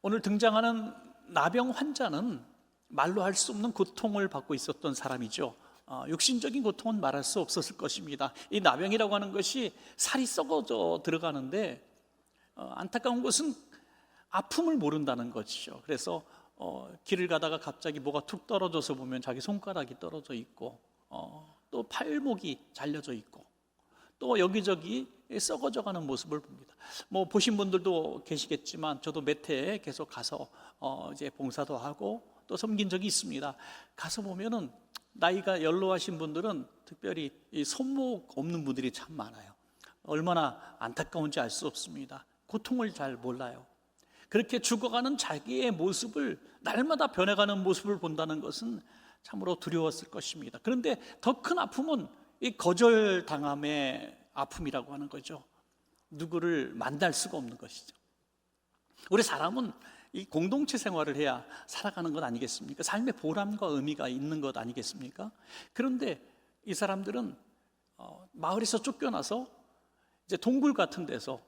오늘 등장하는 나병 환자는 말로 할 수 없는 고통을 받고 있었던 사람이죠. 육신적인 고통은 말할 수 없었을 것입니다. 이 나병이라고 하는 것이 살이 썩어져 들어가는데 안타까운 것은 아픔을 모른다는 것이죠. 그래서 길을 가다가 갑자기 뭐가 툭 떨어져서 보면 자기 손가락이 떨어져 있고, 또 팔목이 잘려져 있고, 또 여기저기 썩어져 가는 모습을 봅니다. 뭐 보신 분들도 계시겠지만 저도 몇 해 계속 가서 이제 봉사도 하고 또 섬긴 적이 있습니다. 가서 보면은 나이가 연로하신 분들은 특별히 이 손목 없는 분들이 참 많아요. 얼마나 안타까운지 알 수 없습니다. 고통을 잘 몰라요. 그렇게 죽어가는 자기의 모습을, 날마다 변해가는 모습을 본다는 것은 참으로 두려웠을 것입니다. 그런데 더 큰 아픔은 이 거절당함의 아픔이라고 하는 거죠. 누구를 만날 수가 없는 것이죠. 우리 사람은 이 공동체 생활을 해야 살아가는 것 아니겠습니까? 삶의 보람과 의미가 있는 것 아니겠습니까? 그런데 이 사람들은 마을에서 쫓겨나서 이제 동굴 같은 데서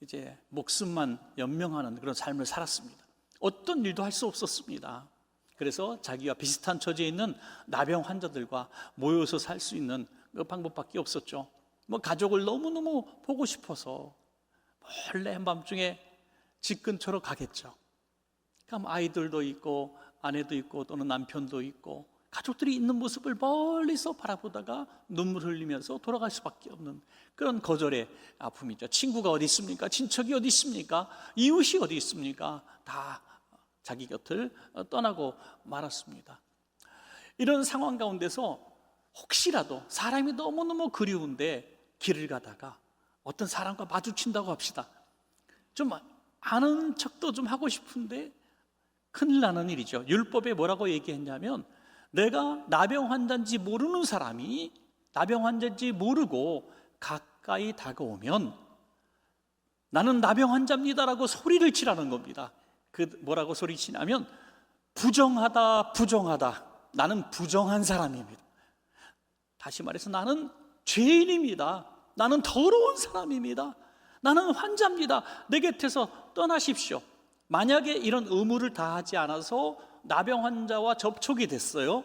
이제 목숨만 연명하는 그런 삶을 살았습니다. 어떤 일도 할 수 없었습니다. 그래서 자기와 비슷한 처지에 있는 나병 환자들과 모여서 살 수 있는 그 방법밖에 없었죠. 뭐 가족을 너무너무 보고 싶어서 몰래 한밤중에 집 근처로 가겠죠. 그럼 아이들도 있고 아내도 있고 또는 남편도 있고 가족들이 있는 모습을 멀리서 바라보다가 눈물 흘리면서 돌아갈 수밖에 없는 그런 거절의 아픔이죠. 친구가 어디 있습니까? 친척이 어디 있습니까? 이웃이 어디 있습니까? 다 자기 곁을 떠나고 말았습니다. 이런 상황 가운데서 혹시라도 사람이 너무너무 그리운데 길을 가다가 어떤 사람과 마주친다고 합시다. 좀 아는 척도 좀 하고 싶은데 큰일 나는 일이죠. 율법에 뭐라고 얘기했냐면, 내가 나병 환자인지 모르는 사람이 나병 환자인지 모르고 가까이 다가오면 나는 나병 환자입니다라고 소리를 치라는 겁니다. 그 뭐라고 소리치냐면, 부정하다, 부정하다. 나는 부정한 사람입니다. 다시 말해서 나는 죄인입니다. 나는 더러운 사람입니다. 나는 환자입니다. 내 곁에서 떠나십시오. 만약에 이런 의무를 다하지 않아서 나병 환자와 접촉이 됐어요.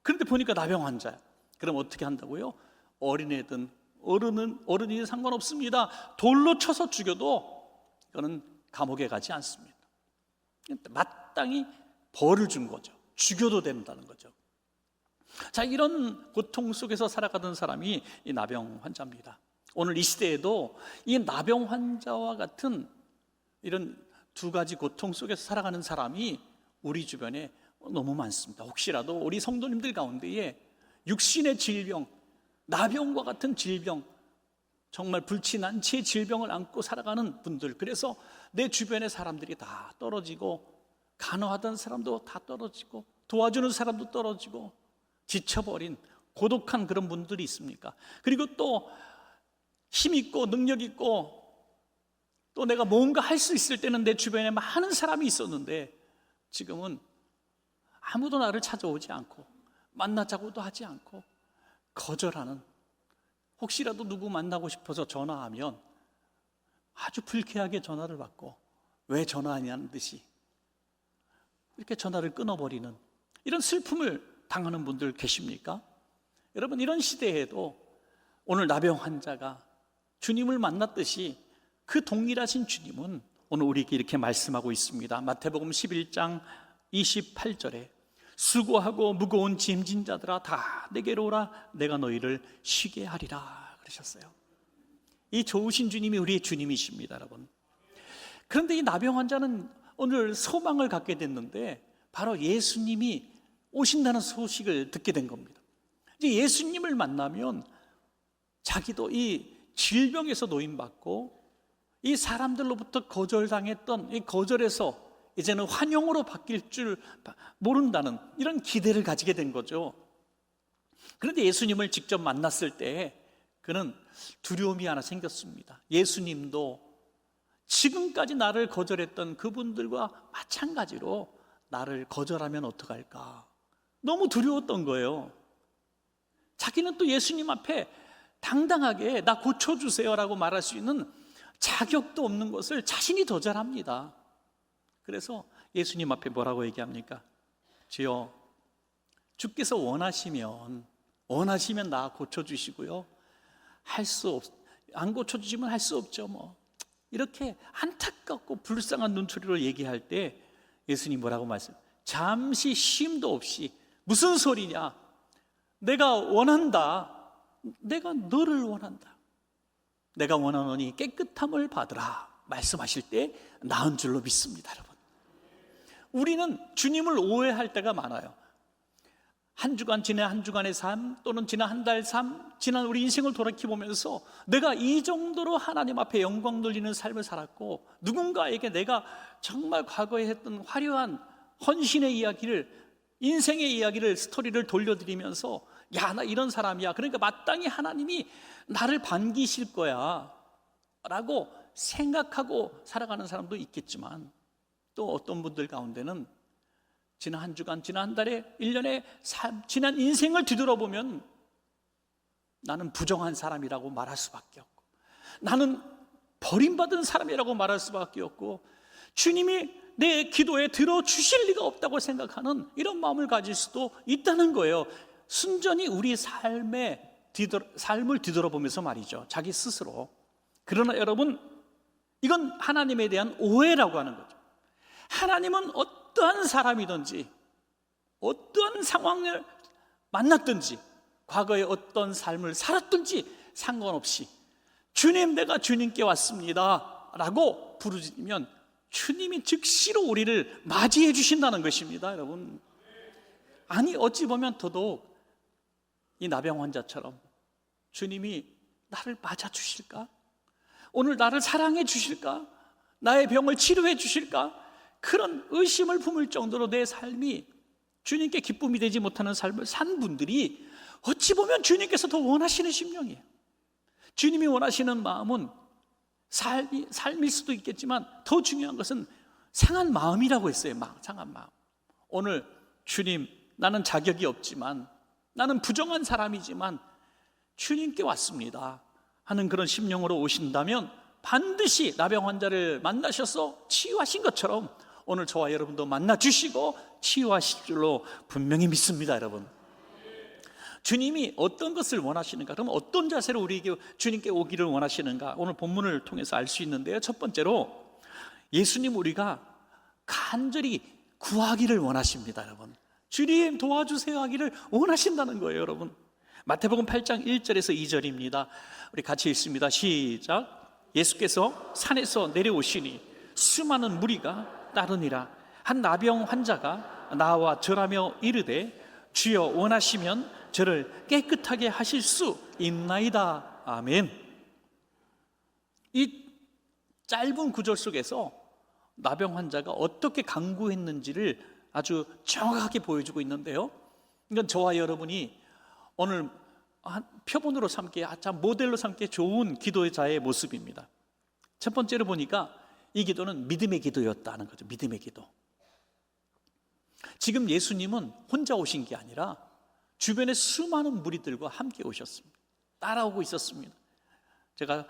그런데 보니까 나병 환자야. 그럼 어떻게 한다고요? 어린애든 어른이든 상관없습니다. 돌로 쳐서 죽여도 이거는 감옥에 가지 않습니다. 마땅히 벌을 준 거죠. 죽여도 된다는 거죠. 자, 이런 고통 속에서 살아가던 사람이 이 나병 환자입니다. 오늘 이 시대에도 이 나병 환자와 같은 이런 두 가지 고통 속에서 살아가는 사람이 우리 주변에 너무 많습니다. 혹시라도 우리 성도님들 가운데에 육신의 질병, 나병과 같은 질병, 정말 불치난치의 질병을 안고 살아가는 분들, 그래서 내 주변의 사람들이 다 떨어지고, 간호하던 사람도 다 떨어지고, 도와주는 사람도 떨어지고, 지쳐버린 고독한 그런 분들이 있습니까? 그리고 또 힘있고 능력있고 또 내가 뭔가 할 수 있을 때는 내 주변에 많은 사람이 있었는데 지금은 아무도 나를 찾아오지 않고 만나자고도 하지 않고 거절하는, 혹시라도 누구 만나고 싶어서 전화하면 아주 불쾌하게 전화를 받고 왜 전화하냐는 듯이 이렇게 전화를 끊어버리는 이런 슬픔을 당하는 분들 계십니까? 여러분, 이런 시대에도 오늘 나병 환자가 주님을 만났듯이 그 동일하신 주님은 오늘 우리에게 이렇게 말씀하고 있습니다. 마태복음 11장 28절에 수고하고 무거운 짐진 자들아 다 내게로 오라, 내가 너희를 쉬게 하리라 그러셨어요. 이 좋으신 주님이 우리의 주님이십니다, 여러분. 그런데 이 나병 환자는 오늘 소망을 갖게 됐는데 바로 예수님이 오신다는 소식을 듣게 된 겁니다. 이제 예수님을 만나면 자기도 이 질병에서 노임받고 이 사람들로부터 거절당했던 이 거절에서 이제는 환영으로 바뀔 줄 모른다는 이런 기대를 가지게 된 거죠. 그런데 예수님을 직접 만났을 때 그는 두려움이 하나 생겼습니다. 예수님도 지금까지 나를 거절했던 그분들과 마찬가지로 나를 거절하면 어떡할까? 너무 두려웠던 거예요. 자기는 또 예수님 앞에 당당하게 나 고쳐주세요라고 말할 수 있는 자격도 없는 것을 자신이 더 잘합니다. 그래서 예수님 앞에 뭐라고 얘기합니까? 주여, 주께서 원하시면 나 고쳐주시고요, 안 고쳐주시면 할 수 없죠 뭐. 이렇게 안타깝고 불쌍한 눈초리로 얘기할 때 예수님 뭐라고 잠시 쉼도 없이, 무슨 소리냐, 내가 원한다, 내가 너를 원한다, 내가 원하노니 깨끗함을 받으라 말씀하실 때 나은 줄로 믿습니다. 여러분, 우리는 주님을 오해할 때가 많아요. 한 주간, 지난 한 주간의 삶, 또는 지난 한 달 삶, 지난 우리 인생을 돌이켜보면서 내가 이 정도로 하나님 앞에 영광 돌리는 삶을 살았고, 누군가에게 내가 정말 과거에 했던 화려한 헌신의 이야기를, 인생의 이야기를, 스토리를 돌려드리면서 야, 나 이런 사람이야, 그러니까 마땅히 하나님이 나를 반기실 거야 라고 생각하고 살아가는 사람도 있겠지만, 또 어떤 분들 가운데는 지난 한 주간, 지난 한 달에, 1년에 지난 인생을 뒤돌아보면 나는 부정한 사람이라고 말할 수밖에 없고, 나는 버림받은 사람이라고 말할 수밖에 없고, 주님이 내 기도에 들어주실 리가 없다고 생각하는 이런 마음을 가질 수도 있다는 거예요. 순전히 우리 삶을 뒤돌아보면서 말이죠, 자기 스스로. 그러나 여러분, 이건 하나님에 대한 오해라고 하는 거죠. 하나님은 어떠한 사람이든지, 어떠한 상황을 만났든지, 과거에 어떤 삶을 살았든지 상관없이 주님, 내가 주님께 왔습니다 라고 부르짖으면 주님이 즉시로 우리를 맞이해 주신다는 것입니다. 여러분, 아니 어찌 보면 더더욱 이 나병 환자처럼 주님이 나를 맞아 주실까? 오늘 나를 사랑해 주실까? 나의 병을 치료해 주실까? 그런 의심을 품을 정도로 내 삶이 주님께 기쁨이 되지 못하는 삶을 산 분들이 어찌 보면 주님께서 더 원하시는 심령이에요. 주님이 원하시는 마음은 삶일 수도 있겠지만, 더 중요한 것은 상한 마음이라고 했어요. 상한 마음. 오늘 주님, 나는 자격이 없지만, 나는 부정한 사람이지만 주님께 왔습니다 하는 그런 심령으로 오신다면 반드시 나병 환자를 만나셔서 치유하신 것처럼 오늘 저와 여러분도 만나주시고 치유하실 줄로 분명히 믿습니다. 여러분, 주님이 어떤 것을 원하시는가, 그럼 어떤 자세로 우리에게 주님께 오기를 원하시는가, 오늘 본문을 통해서 알 수 있는데요, 첫 번째로 예수님 우리가 간절히 구하기를 원하십니다. 여러분, 주님 도와주세요 하기를 원하신다는 거예요. 여러분, 마태복음 8장 1절에서 2절입니다 우리 같이 읽습니다. 시작. 예수께서 산에서 내려오시니 수많은 무리가 따르니라. 한 나병 환자가 나와 절하며 이르되 주여, 원하시면 저를 깨끗하게 하실 수 있나이다. 아멘. 이 짧은 구절 속에서 나병 환자가 어떻게 간구했는지를 아주 정확하게 보여주고 있는데요, 이건 저와 여러분이 오늘 표본으로 삼기에, 모델로 삼기에 좋은 기도자의 모습입니다. 첫 번째로 보니까 이 기도는 믿음의 기도였다는 거죠. 믿음의 기도. 지금 예수님은 혼자 오신 게 아니라 주변에 수많은 무리들과 함께 오셨습니다. 따라오고 있었습니다. 제가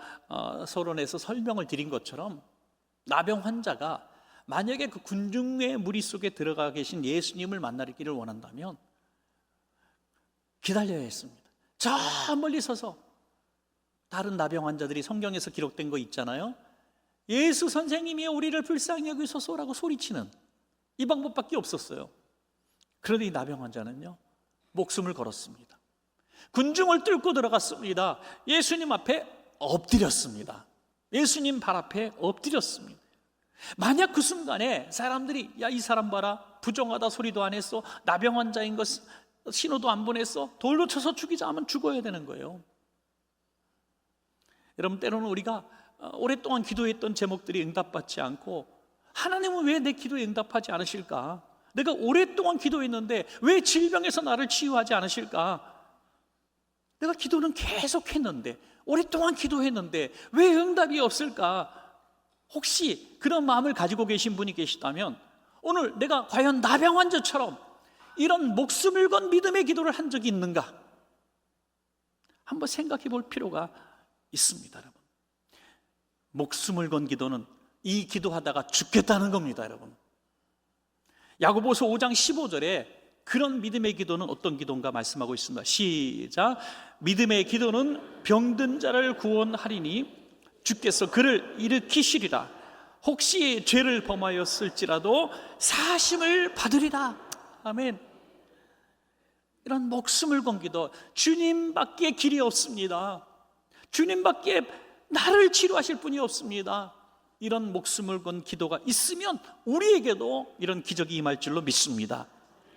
서론에서 설명을 드린 것처럼 나병 환자가 만약에 그 군중의 무리 속에 들어가 계신 예수님을 만나기를 원한다면 기다려야 했습니다. 저 멀리 서서 다른 나병 환자들이 성경에서 기록된 거 있잖아요. 예수 선생님이 우리를 불쌍히 여기소서라고 소리치는 이 방법밖에 없었어요. 그런데 이 나병 환자는요, 목숨을 걸었습니다. 군중을 뚫고 들어갔습니다. 예수님 앞에 엎드렸습니다. 예수님 발 앞에 엎드렸습니다. 만약 그 순간에 사람들이 야, 이 사람 봐라, 부정하다 소리도 안 했어, 나병 환자인 것 신호도 안 보냈어, 돌로 쳐서 죽이자 하면 죽어야 되는 거예요. 여러분, 때로는 우리가 오랫동안 기도했던 제목들이 응답받지 않고, 하나님은 왜 내 기도에 응답하지 않으실까? 내가 오랫동안 기도했는데 왜 질병에서 나를 치유하지 않으실까? 내가 기도는 계속했는데, 오랫동안 기도했는데 왜 응답이 없을까? 혹시 그런 마음을 가지고 계신 분이 계시다면 오늘 내가 과연 나병 환자처럼 이런 목숨을 건 믿음의 기도를 한 적이 있는가? 한번 생각해 볼 필요가 있습니다. 여러분, 목숨을 건 기도는 이 기도하다가 죽겠다는 겁니다. 여러분, 야고보서 5장 15절에 그런 믿음의 기도는 어떤 기도인가 말씀하고 있습니다. 시작. 믿음의 기도는 병든 자를 구원하리니 주께서 그를 일으키시리라. 혹시 죄를 범하였을지라도 사심을 받으리라. 아멘. 이런 목숨을 건 기도, 주님밖에 길이 없습니다. 주님밖에 나를 치료하실 분이 없습니다. 이런 목숨을 건 기도가 있으면 우리에게도 이런 기적이 임할 줄로 믿습니다.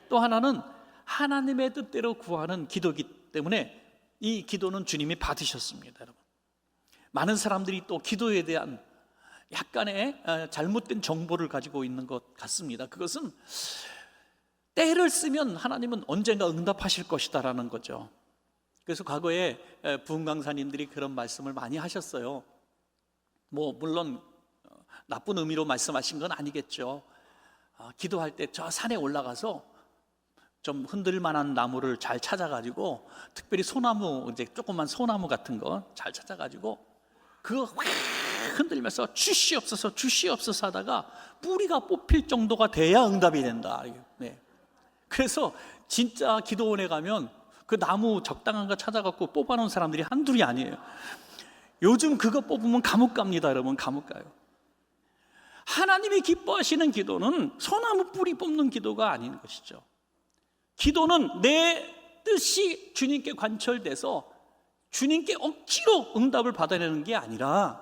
또 하나는 하나님의 뜻대로 구하는 기도이기 때문에 이 기도는 주님이 받으셨습니다. 여러분, 많은 사람들이 또 기도에 대한 약간의 잘못된 정보를 가지고 있는 것 같습니다. 그것은 때를 쓰면 하나님은 언젠가 응답하실 것이다라는 거죠. 그래서 과거에 부흥 강사님들이 그런 말씀을 많이 하셨어요. 물론 나쁜 의미로 말씀하신 건 아니겠죠. 기도할 때 저 산에 올라가서 좀 흔들 만한 나무를 잘 찾아가지고, 특별히 소나무, 이제 조그만 소나무 같은 거 잘 찾아가지고 그거 확 흔들면서 주시옵소서 주시옵소서 하다가 뿌리가 뽑힐 정도가 돼야 응답이 된다. 네. 그래서 진짜 기도원에 가면 그 나무 적당한 거 찾아갖고 뽑아놓은 사람들이 한둘이 아니에요. 요즘 그거 뽑으면 감옥 갑니다. 여러분, 감옥 가요. 하나님이 기뻐하시는 기도는 소나무 뿌리 뽑는 기도가 아닌 것이죠. 기도는 내 뜻이 주님께 관철돼서 주님께 억지로 응답을 받아내는 게 아니라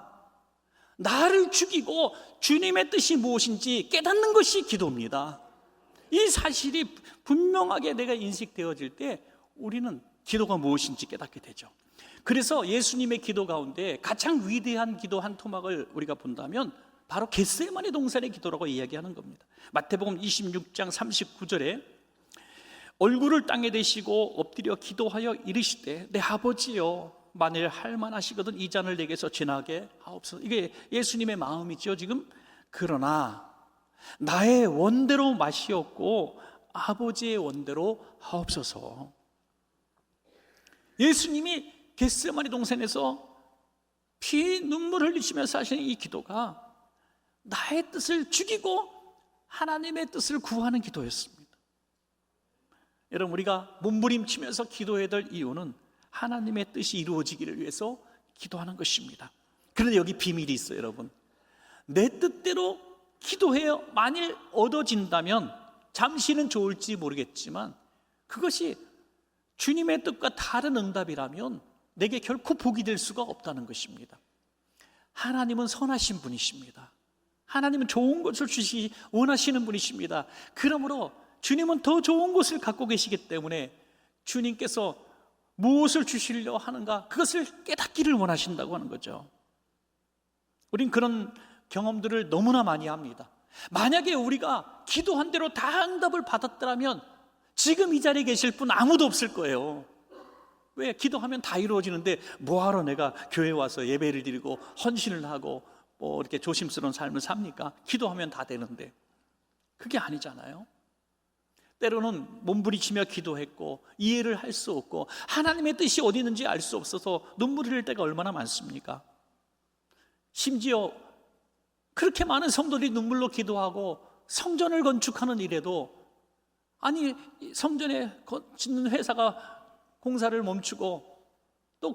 나를 죽이고 주님의 뜻이 무엇인지 깨닫는 것이 기도입니다. 이 사실이 분명하게 내가 인식되어질 때 우리는 기도가 무엇인지 깨닫게 되죠. 그래서 예수님의 기도 가운데 가장 위대한 기도 한 토막을 우리가 본다면 바로 겟세마네 동산의 기도라고 이야기하는 겁니다. 마태복음 26장 39절에 얼굴을 땅에 대시고 엎드려 기도하여 이르시되 내 아버지여 만일 할만하시거든 이 잔을 내게서 지나게 하옵소서. 이게 예수님의 마음이죠 지금. 그러나 나의 원대로 마시옵고 아버지의 원대로 하옵소서. 예수님이 겟세마네 동산에서 피 눈물 흘리시면서 하시는 이 기도가 나의 뜻을 죽이고 하나님의 뜻을 구하는 기도였습니다. 여러분, 우리가 몸부림치면서 기도해야 될 이유는 하나님의 뜻이 이루어지기를 위해서 기도하는 것입니다. 그런데 여기 비밀이 있어요. 여러분, 내 뜻대로 기도해요 만일 얻어진다면 잠시는 좋을지 모르겠지만 그것이 주님의 뜻과 다른 응답이라면 내게 결코 복이 될 수가 없다는 것입니다. 하나님은 선하신 분이십니다. 하나님은 좋은 것을 주시기 원하시는 분이십니다. 그러므로 주님은 더 좋은 것을 갖고 계시기 때문에 주님께서 무엇을 주시려 하는가 그것을 깨닫기를 원하신다고 하는 거죠. 우린 그런 경험들을 너무나 많이 합니다. 만약에 우리가 기도한 대로 다 응답을 받았더라면 지금 이 자리에 계실 분 아무도 없을 거예요. 왜? 기도하면 다 이루어지는데 뭐하러 내가 교회에 와서 예배를 드리고 헌신을 하고 이렇게 조심스러운 삶을 삽니까? 기도하면 다 되는데. 그게 아니잖아요. 때로는 몸부림치며 기도했고 이해를 할 수 없고 하나님의 뜻이 어디 있는지 알 수 없어서 눈물 흘릴 때가 얼마나 많습니까? 심지어 그렇게 많은 성도들이 눈물로 기도하고 성전을 건축하는 일에도 아니 성전에 짓는 회사가 공사를 멈추고 또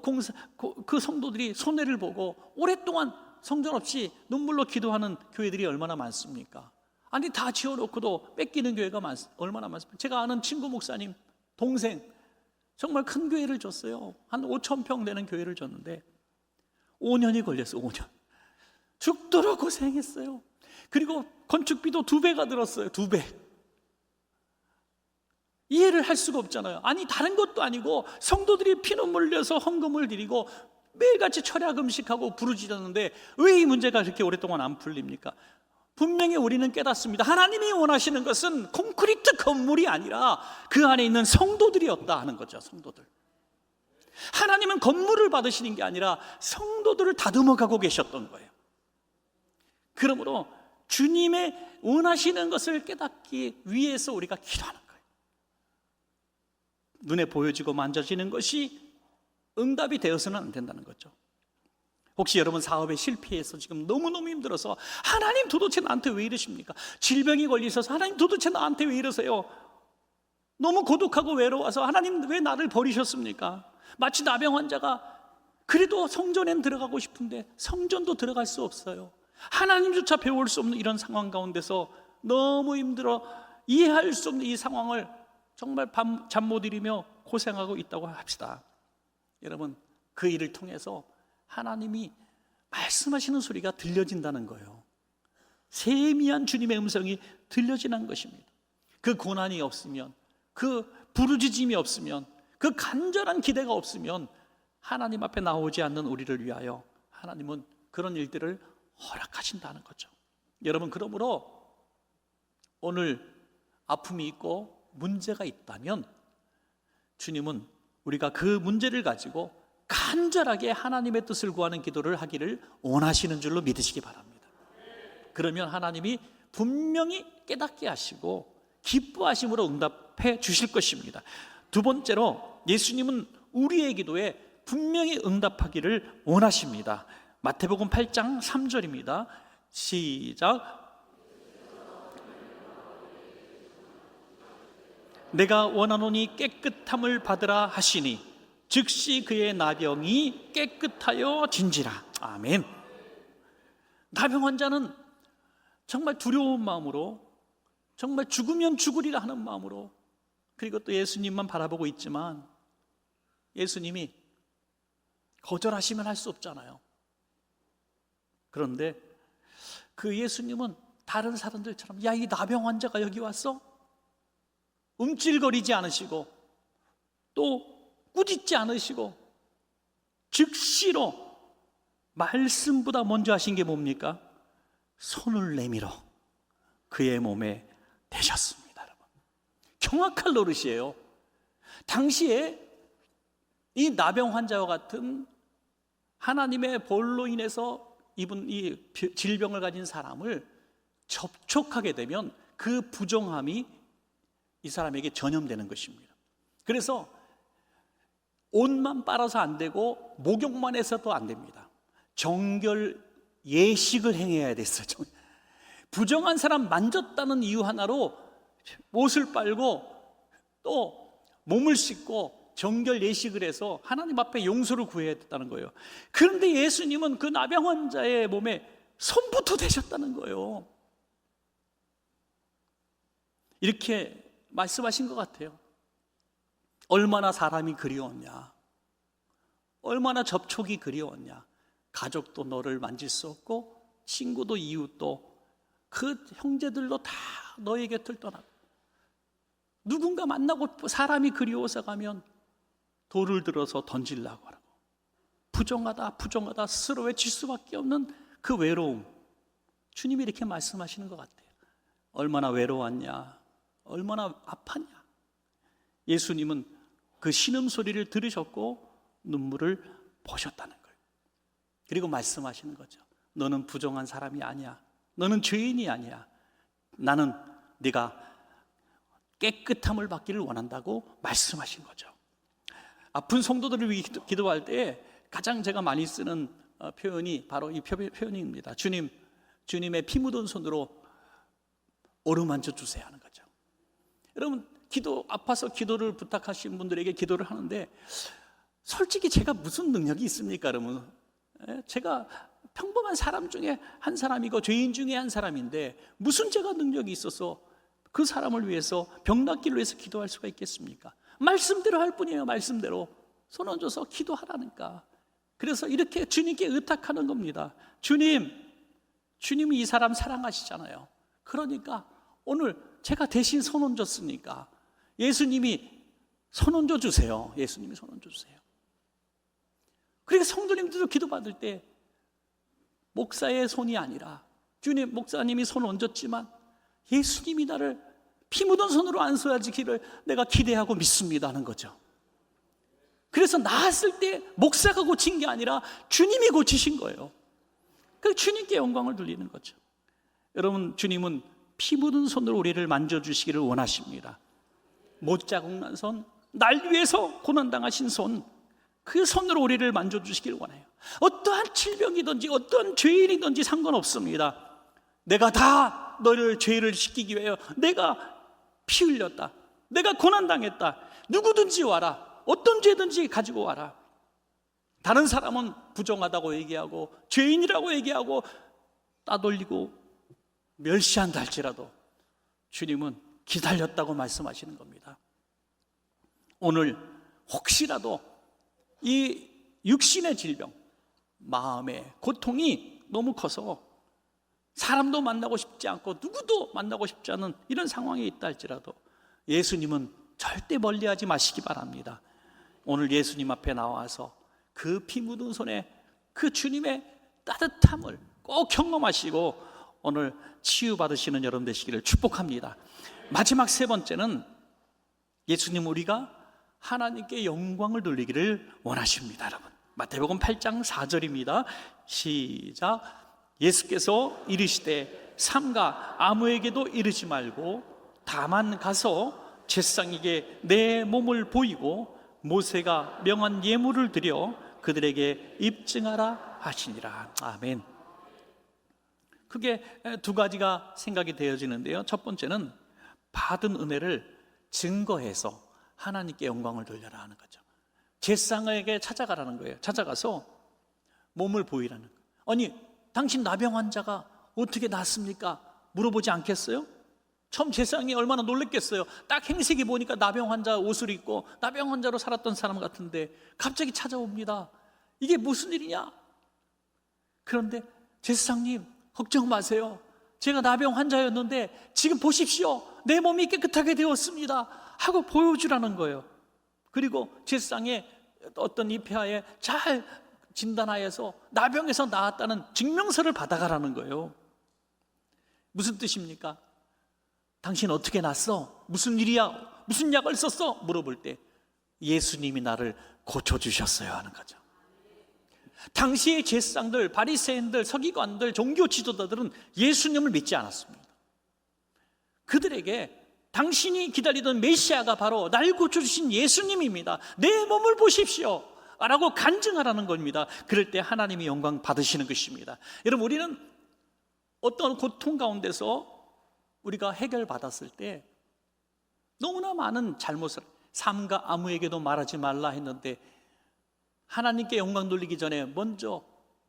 그 성도들이 손해를 보고 오랫동안 성전 없이 눈물로 기도하는 교회들이 얼마나 많습니까? 아니 다 지어놓고도 뺏기는 교회가 얼마나 많습니까? 제가 아는 친구 목사님 동생 정말 큰 교회를 줬어요. 한 5,000평 되는 교회를 줬는데 5년이 걸렸어요. 5년 죽도록 고생했어요. 그리고 건축비도 2배가 들었어요. 2배. 이해를 할 수가 없잖아요. 아니 다른 것도 아니고 성도들이 피눈물 흘려서 헌금을 드리고 매일같이 철야 금식하고 부르짖었는데 왜 이 문제가 그렇게 오랫동안 안 풀립니까? 분명히 우리는 깨닫습니다. 하나님이 원하시는 것은 콘크리트 건물이 아니라 그 안에 있는 성도들이었다 하는 거죠. 성도들. 하나님은 건물을 받으시는 게 아니라 성도들을 다듬어가고 계셨던 거예요. 그러므로 주님의 원하시는 것을 깨닫기 위해서 우리가 기도하는 거예요. 눈에 보여지고 만져지는 것이 응답이 되어서는 안 된다는 거죠. 혹시 여러분 사업에 실패해서 지금 너무너무 힘들어서 하나님 도대체 나한테 왜 이러십니까? 질병이 걸리셔서 하나님 도대체 나한테 왜 이러세요? 너무 고독하고 외로워서 하나님 왜 나를 버리셨습니까? 마치 나병 환자가 그래도 성전엔 들어가고 싶은데 성전도 들어갈 수 없어요. 하나님조차 배울 수 없는 이런 상황 가운데서 너무 힘들어 이해할 수 없는 이 상황을 정말 밤 잠 못 이루며 고생하고 있다고 합시다. 여러분, 그 일을 통해서 하나님이 말씀하시는 소리가 들려진다는 거예요. 세미한 주님의 음성이 들려지는 것입니다. 그 고난이 없으면, 그 부르짖음이 없으면, 그 간절한 기대가 없으면 하나님 앞에 나오지 않는 우리를 위하여 하나님은 그런 일들을 허락하신다는 거죠. 여러분, 그러므로 오늘 아픔이 있고 문제가 있다면 주님은 우리가 그 문제를 가지고 간절하게 하나님의 뜻을 구하는 기도를 하기를 원하시는 줄로 믿으시기 바랍니다. 그러면 하나님이 분명히 깨닫게 하시고 기뻐하심으로 응답해 주실 것입니다. 두 번째로 예수님은 우리의 기도에 분명히 응답하기를 원하십니다. 마태복음 8장 3절입니다. 시작. 내가 원하노니 깨끗함을 받으라 하시니 즉시 그의 나병이 깨끗하여 진지라. 아멘. 나병 환자는 정말 두려운 마음으로, 정말 죽으면 죽으리라 하는 마음으로, 그리고 또 예수님만 바라보고 있지만 예수님이 거절하시면 할 수 없잖아요. 그런데 그 예수님은 다른 사람들처럼 야, 이 나병 환자가 여기 왔어? 움찔거리지 않으시고 또 꾸짖지 않으시고 즉시로 말씀보다 먼저 하신 게 뭡니까? 손을 내밀어 그의 몸에 대셨습니다. 여러분, 경악할 노릇이에요. 당시에 이 나병 환자와 같은 하나님의 벌로 인해서 입은 이 질병을 가진 사람을 접촉하게 되면 그 부정함이 이 사람에게 전염되는 것입니다. 그래서 옷만 빨아서 안 되고 목욕만 해서도 안 됩니다. 정결 예식을 행해야 됐어요. 부정한 사람 만졌다는 이유 하나로 옷을 빨고 또 몸을 씻고 정결 예식을 해서 하나님 앞에 용서를 구해야 됐다는 거예요. 그런데 예수님은 그 나병 환자의 몸에 손부터 대셨다는 거예요. 이렇게 말씀하신 것 같아요. 얼마나 사람이 그리웠냐, 얼마나 접촉이 그리웠냐. 가족도 너를 만질 수 없고 친구도 이웃도 그 형제들도 다 너의 곁을 떠나고 누군가 만나고 사람이 그리워서 가면 돌을 들어서 던지려고 하고 부정하다 부정하다 스스로 외칠 수밖에 없는 그 외로움, 주님이 이렇게 말씀하시는 것 같아요. 얼마나 외로웠냐, 얼마나 아팠냐. 예수님은 그 신음소리를 들으셨고 눈물을 보셨다는 거예요. 그리고 말씀하시는 거죠. 너는 부정한 사람이 아니야. 너는 죄인이 아니야. 나는 네가 깨끗함을 받기를 원한다고 말씀하신 거죠. 아픈 성도들을 위해 기도할 때 가장 제가 많이 쓰는 표현이 바로 이 표현입니다. 주님의 피 묻은 손으로 어루만져 주세요 하는 거죠. 여러분, 아파서 기도를 부탁하신 분들에게 기도를 하는데 솔직히 제가 무슨 능력이 있습니까, 여러분? 제가 평범한 사람 중에 한 사람이고 죄인 중에 한 사람인데 무슨 제가 능력이 있어서 그 사람을 위해서 병 낫기를 위해서 기도할 수가 있겠습니까? 말씀대로 할 뿐이에요. 말씀대로 손 얹어서 기도하라니까. 그래서 이렇게 주님께 의탁하는 겁니다. 주님이 이 사람 사랑하시잖아요. 그러니까 오늘 제가 대신 손 얹었으니까 예수님이 손 얹어 주세요. 예수님이 손 얹어 주세요. 그러니까 성도님들도 기도받을 때 목사의 손이 아니라 주님, 목사님이 손 얹었지만 예수님이 나를 피 묻은 손으로 안수하지 기를 내가 기대하고 믿습니다 하는 거죠. 그래서 나았을 때 목사가 고친 게 아니라 주님이 고치신 거예요. 그 주님께 영광을 돌리는 거죠. 여러분, 주님은 피 묻은 손으로 우리를 만져주시기를 원하십니다. 못자국 난 손, 날 위해서 고난당하신 손, 그 손으로 우리를 만져주시길 원해요. 어떠한 질병이든지 어떠한 죄인이든지 상관없습니다. 내가 다 너를 죄를 씻기기 위하여 내가 피 흘렸다, 내가 고난당했다, 누구든지 와라, 어떤 죄든지 가지고 와라. 다른 사람은 부정하다고 얘기하고 죄인이라고 얘기하고 따돌리고 멸시한다 할지라도 주님은 기다렸다고 말씀하시는 겁니다. 오늘 혹시라도 이 육신의 질병, 마음의 고통이 너무 커서 사람도 만나고 싶지 않고 누구도 만나고 싶지 않은 이런 상황에 있다 할지라도 예수님은 절대 멀리하지 마시기 바랍니다. 오늘 예수님 앞에 나와서 그 피 묻은 손에 그 주님의 따뜻함을 꼭 경험하시고 오늘 치유받으시는 여러분 되시기를 축복합니다. 마지막 세 번째는 예수님, 우리가 하나님께 영광을 돌리기를 원하십니다. 여러분, 마태복음 8장 4절입니다. 시작. 예수께서 이르시되 삼가 아무에게도 이르지 말고 다만 가서 제사장에게 내 몸을 보이고 모세가 명한 예물을 드려 그들에게 입증하라 하시니라. 아멘. 크게 두 가지가 생각이 되어지는데요. 첫 번째는 받은 은혜를 증거해서 하나님께 영광을 돌려라 하는 거죠. 제사장에게 찾아가라는 거예요. 찾아가서 몸을 보이라는 거예요. 아니, 당신 나병 환자가 어떻게 낫습니까? 물어보지 않겠어요? 처음 제사장이 얼마나 놀랬겠어요. 딱 행색이 보니까 나병 환자 옷을 입고 나병 환자로 살았던 사람 같은데 갑자기 찾아옵니다. 이게 무슨 일이냐? 그런데 제사장님, 걱정 마세요. 제가 나병 환자였는데 지금 보십시오, 내 몸이 깨끗하게 되었습니다 하고 보여주라는 거예요. 그리고 제사장의 어떤 입회하에 잘 진단하여서 나병에서 나았다는 증명서를 받아가라는 거예요. 무슨 뜻입니까? 당신 어떻게 났어? 무슨 일이야? 무슨 약을 썼어? 물어볼 때 예수님이 나를 고쳐주셨어요 하는 거죠. 당시의 제사장들, 바리새인들, 서기관들, 종교 지도자들은 예수님을 믿지 않았습니다. 그들에게 당신이 기다리던 메시아가 바로 날 고쳐주신 예수님입니다, 내 몸을 보십시오 라고 간증하라는 겁니다. 그럴 때 하나님이 영광 받으시는 것입니다. 여러분, 우리는 어떤 고통 가운데서 우리가 해결받았을 때 너무나 많은 잘못을, 삼가 아무에게도 말하지 말라 했는데 하나님께 영광 돌리기 전에 먼저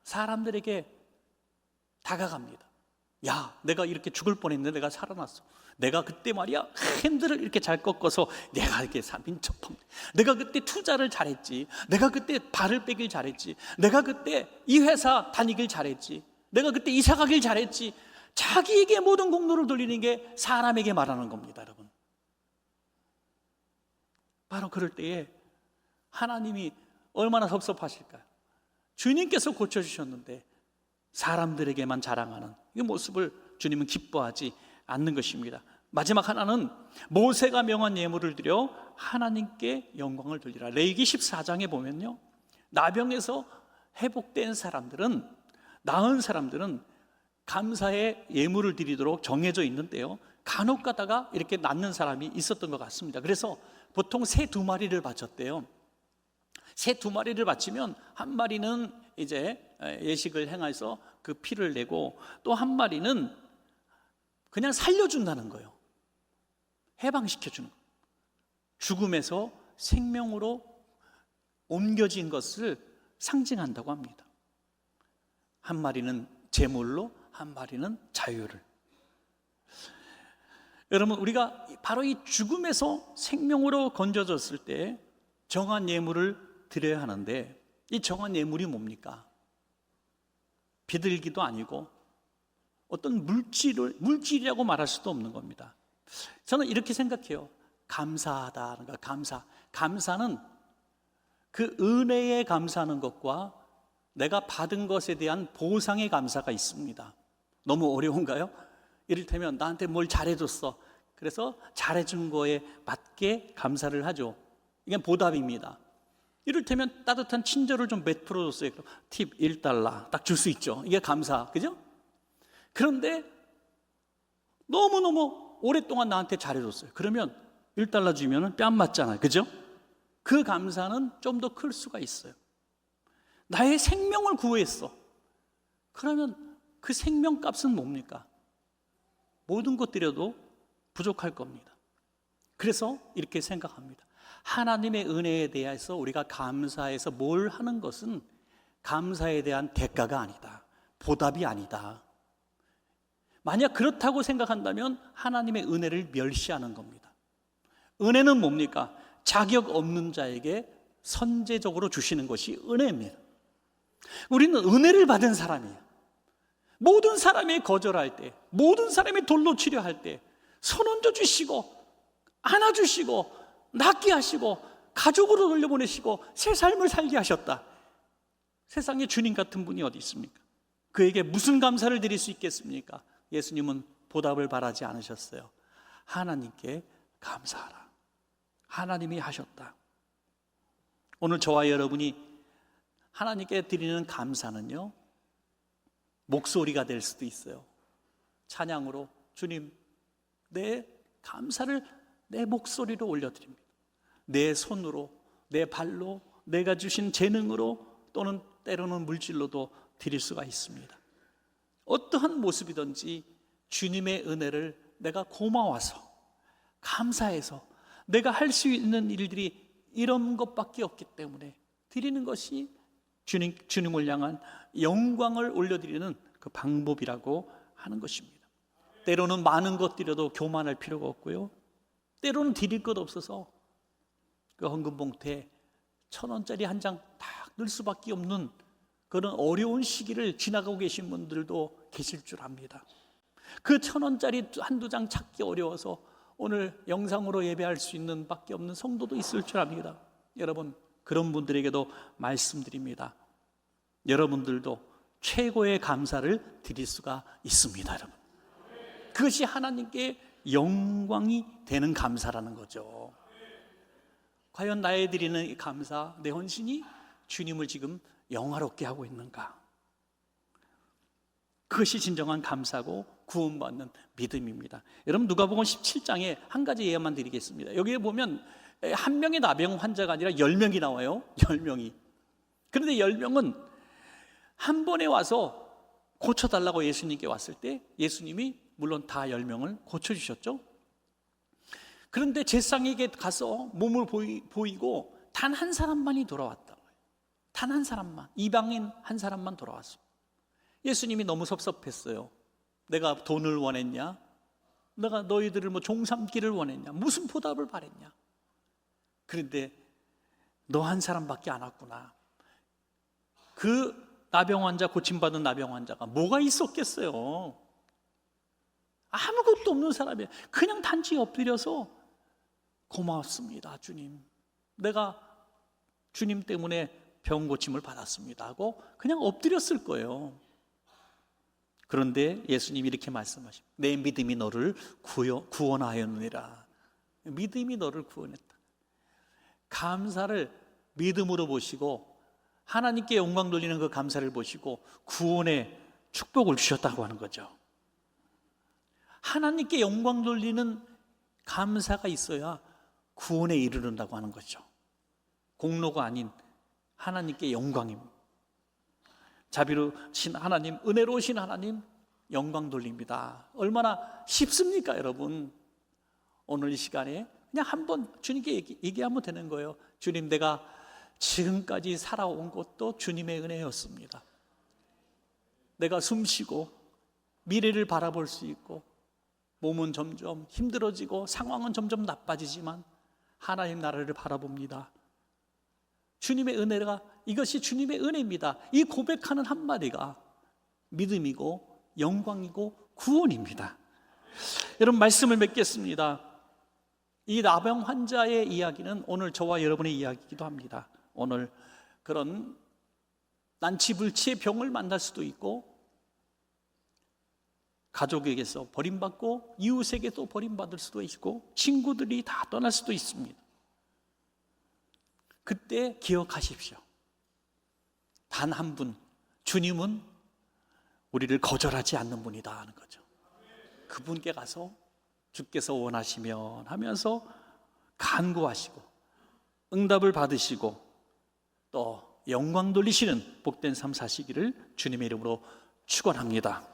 사람들에게 다가갑니다. 야, 내가 이렇게 죽을 뻔했는데 내가 살아났어. 내가 그때 말이야 핸들을 이렇게 잘 꺾어서 내가 이렇게 민첩합. 내가 그때 투자를 잘했지. 내가 그때 발을 빼길 잘했지. 내가 그때 이 회사 다니길 잘했지. 내가 그때 이사 가길 잘했지. 자기에게 모든 공로를 돌리는 게 사람에게 말하는 겁니다, 여러분. 바로 그럴 때에 하나님이 얼마나 섭섭하실까요? 주님께서 고쳐주셨는데 사람들에게만 자랑하는 이 모습을 주님은 기뻐하지 않는 것입니다. 마지막 하나는 모세가 명한 예물을 드려 하나님께 영광을 돌리라. 레위기 14장에 보면요, 나병에서 회복된 사람들은, 나은 사람들은 감사의 예물을 드리도록 정해져 있는데요, 간혹 가다가 이렇게 낫는 사람이 있었던 것 같습니다. 그래서 보통 새 2마리를 바쳤대요. 새 2마리를 바치면 한 마리는 이제 예식을 행해서 그 피를 내고 또 한 마리는 그냥 살려준다는 거예요. 해방시켜주는 거예요. 죽음에서 생명으로 옮겨진 것을 상징한다고 합니다. 한 마리는 제물로, 한 마리는 자유를. 여러분, 우리가 바로 이 죽음에서 생명으로 건져졌을 때 정한 예물을 드려야 하는데 이 정한 예물이 뭡니까? 비둘기도 아니고 어떤 물질이라고 말할 수도 없는 겁니다. 저는 이렇게 생각해요. 감사하다는 거, 감사는 그 은혜에 감사하는 것과 내가 받은 것에 대한 보상의 감사가 있습니다. 너무 어려운가요? 이를테면 나한테 뭘 잘해줬어. 그래서 잘해준 거에 맞게 감사를 하죠. 이게 보답입니다. 이를테면 따뜻한 친절을 좀 베풀어줬어요. 팁 $1 딱 줄 수 있죠. 이게 감사, 그죠? 그런데 너무너무 오랫동안 나한테 잘해줬어요. 그러면 $1 주면 뺨 맞잖아요, 그죠? 그 감사는 좀 더 클 수가 있어요. 나의 생명을 구했어. 그러면 그 생명값은 뭡니까? 모든 것 드려도 부족할 겁니다. 그래서 이렇게 생각합니다. 하나님의 은혜에 대해서 우리가 감사해서 뭘 하는 것은 감사에 대한 대가가 아니다. 보답이 아니다. 만약 그렇다고 생각한다면 하나님의 은혜를 멸시하는 겁니다. 은혜는 뭡니까? 자격 없는 자에게 선제적으로 주시는 것이 은혜입니다. 우리는 은혜를 받은 사람이에요. 모든 사람이 거절할 때, 모든 사람이 돌로 치려 할 때 손 얹어 주시고 안아주시고 낫게 하시고 가족으로 돌려보내시고 새 삶을 살게 하셨다. 세상에 주님 같은 분이 어디 있습니까? 그에게 무슨 감사를 드릴 수 있겠습니까? 예수님은 보답을 바라지 않으셨어요. 하나님께 감사하라. 하나님이 하셨다. 오늘 저와 여러분이 하나님께 드리는 감사는요, 목소리가 될 수도 있어요. 찬양으로 주님, 내 감사를 내 목소리로 올려드립니다. 내 손으로, 내 발로, 내가 주신 재능으로 또는 때로는 물질로도 드릴 수가 있습니다. 어떠한 모습이든지 주님의 은혜를 내가 고마워서, 감사해서 내가 할 수 있는 일들이 이런 것밖에 없기 때문에 드리는 것이 주님을 향한 영광을 올려드리는 그 방법이라고 하는 것입니다. 때로는 많은 것 드려도 교만할 필요가 없고요, 때로는 드릴 것 없어서 그 헌금 봉투에 1,000원짜리 한 장 딱 넣을 수밖에 없는 그런 어려운 시기를 지나가고 계신 분들도 계실 줄 압니다. 그 1,000원짜리 한두 장 찾기 어려워서 오늘 영상으로 예배할 수 있는 밖에 없는 성도도 있을 줄 압니다. 여러분, 그런 분들에게도 말씀드립니다. 여러분들도 최고의 감사를 드릴 수가 있습니다. 여러분, 그것이 하나님께 영광이 되는 감사라는 거죠. 과연 나의 드리는 이 감사, 내 헌신이 주님을 지금 영화롭게 하고 있는가? 그것이 진정한 감사고 구원받는 믿음입니다. 여러분, 누가복음 17장에 한 가지 예만 드리겠습니다. 여기에 보면 한 명의 나병 환자가 아니라 10명이 나와요. 10명이. 그런데 10명은 한 번에 와서 고쳐달라고 예수님께 왔을 때 예수님이 물론 다 10명을 고쳐주셨죠. 그런데 제사장에게 가서 몸을 보이고 단 한 사람만이 돌아왔다고요. 단 한 사람만, 이방인 한 사람만 돌아왔어요. 예수님이 너무 섭섭했어요. 내가 돈을 원했냐? 내가 너희들을 종 삼기를 원했냐? 무슨 보답을 바랬냐? 그런데 너 한 사람밖에 안 왔구나. 그 나병 환자, 고침받은 나병 환자가 뭐가 있었겠어요? 아무것도 없는 사람이에요. 그냥 단지 엎드려서 고맙습니다, 주님. 내가 주님 때문에 병 고침을 받았습니다 하고 그냥 엎드렸을 거예요. 그런데 예수님이 이렇게 말씀하십니다. 내 믿음이 너를 구원하였느니라. 믿음이 너를 구원했다. 감사를 믿음으로 보시고 하나님께 영광 돌리는 그 감사를 보시고 구원의 축복을 주셨다고 하는 거죠. 하나님께 영광 돌리는 감사가 있어야 구원에 이르른다고 하는 거죠. 공로가 아닌 하나님께 영광입니다. 자비로우신 하나님, 은혜로우신 하나님, 영광 돌립니다. 얼마나 쉽습니까, 여러분? 오늘 이 시간에 그냥 한번 주님께 얘기하면 되는 거예요. 주님, 내가 지금까지 살아온 것도 주님의 은혜였습니다. 내가 숨쉬고 미래를 바라볼 수 있고 몸은 점점 힘들어지고 상황은 점점 나빠지지만 하나님 나라를 바라봅니다. 주님의 은혜가, 이것이 주님의 은혜입니다. 이 고백하는 한마디가 믿음이고 영광이고 구원입니다. 여러분, 말씀을 맺겠습니다. 이 나병 환자의 이야기는 오늘 저와 여러분의 이야기이기도 합니다. 오늘 그런 난치불치의 병을 만날 수도 있고 가족에게서 버림받고 이웃에게도 버림받을 수도 있고 친구들이 다 떠날 수도 있습니다. 그때 기억하십시오. 단 한 분, 주님은 우리를 거절하지 않는 분이다 하는 거죠. 그분께 가서 주께서 원하시면 하면서 간구하시고 응답을 받으시고 또 영광 돌리시는 복된 삶 사시기를 주님의 이름으로 축원합니다.